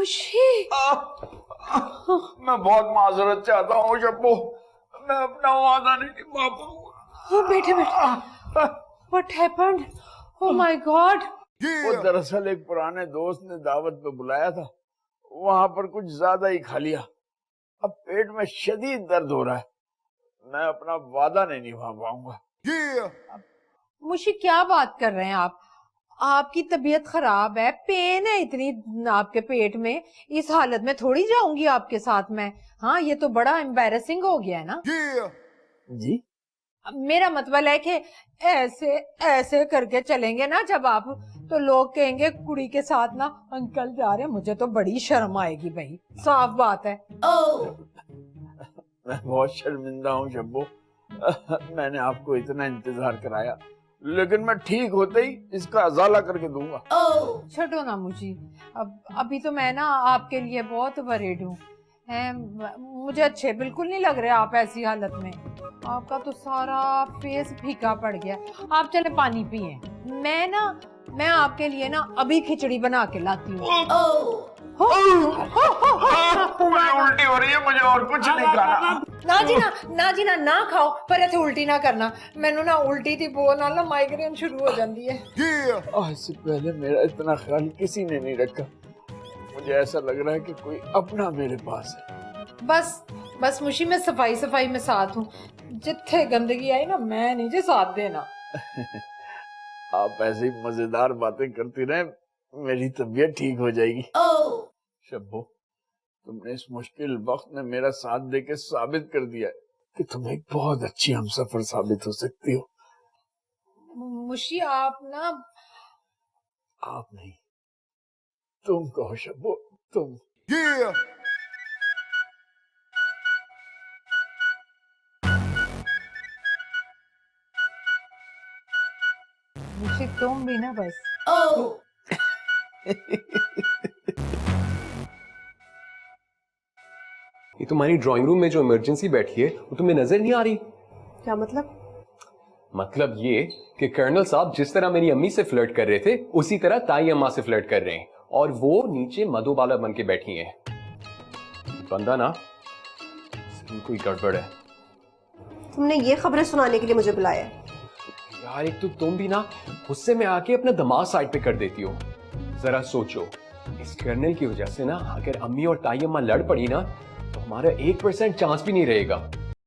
मुशी मैं बहुत माजरत चाहता हूँ शब्बो, मैं अपना वादा नहीं निभा पाऊंगा। बेटे बेटे what happened? Oh my God. वो दरअसल एक पुराने दोस्त ने दावत पे बुलाया था, वहां पर कुछ ज्यादा ही खा लिया। अब पेट में शदीद दर्द हो रहा है, मैं अपना वादा नहीं निभा पाऊंगा। मुशी क्या बात कर रहे हैं आप? आपकी तबीयत खराब है, पेन है इतनी आपके पेट में, इस हालत में थोड़ी जाऊंगी आपके साथ मैं। हाँ, ये तो बड़ा एम्बैरेसिंग हो गया है ना। जी मेरा मतलब है कि ऐसे ऐसे करके चलेंगे ना जब आप, तो लोग कहेंगे कुड़ी के साथ ना अंकल जा रहे हैं। मुझे तो बड़ी शर्म आएगी भाई, साफ बात है। मैं बहुत शर्मिंदा हूँ शब्बो, मैंने आपको इतना इंतजार कराया, लेकिन मैं ठीक होते ही इसका अजाला करके दूंगा। छोड़ो ना मुझे, अब अभी तो मैं ना आपके लिए बहुत वरीड हूँ। मुझे अच्छे बिल्कुल नहीं लग रहे आप ऐसी हालत में। आपका तो सारा फेस फीका पड़ गया। आप चले पानी पिए, मैं आपके लिए ना अभी खिचड़ी बना के लाती हूँ। मुझे उल्टी हो रही है, मुझे और कुछ नहीं खाना। ना खाओ, पर इतने उल्टी ना करना। मैनू ना उल्टी थी बोल ना माइग्रेन शुरू हो जाती है। आज से पहले मेरा इतना ख्याल किसी ने नहीं रखा, मुझे ऐसा लग रहा है कि कोई अपना मेरे पास है। बस मुशी में सफाई में साथ हूँ। जिथे गंदगी आई ना मैं नहीं जे साथ देना। आप ऐसी मजेदार बातें करती रहे, मेरी तबीयत ठीक हो जाएगी। शब्बो, तुमने इस मुश्किल वक्त में मेरा साथ देके साबित कर दिया है कि तुम एक बहुत अच्छी हमसफर साबित हो सकती हो। मुशी आप ना, आप नहीं, तुम कहो शब्बो, तुम। मुशी तुम भी ना बस। ये तुम्हारी ड्राइंग रूम में जो इमरजेंसी बैठी है वो तुम्हें नजर नहीं आ रही? क्या मतलब? मतलब ये कि कर्नल साहब जिस तरह मेरी अम्मी से फ्लर्ट कर रहे थे उसी तरह ताई अम्मा से फ्लर्ट कर रहे हैं, और वो नीचे मधुबाला बन के बैठी हैं। बंदा ना कोई गड़बड़ है। तुमने ये खबरें सुनाने के लिए मुझे बुलाया है? यार एक तो तुम भी ना गुस्से में आके अपना दिमाग साइड पे कर देती हो। जरा सोचो, इस कर्नल की वजह से ना अगर अम्मी और ताई अम्मा लड़ पड़ी ना तो हमारा 1% चांस भी नहीं रहेगा।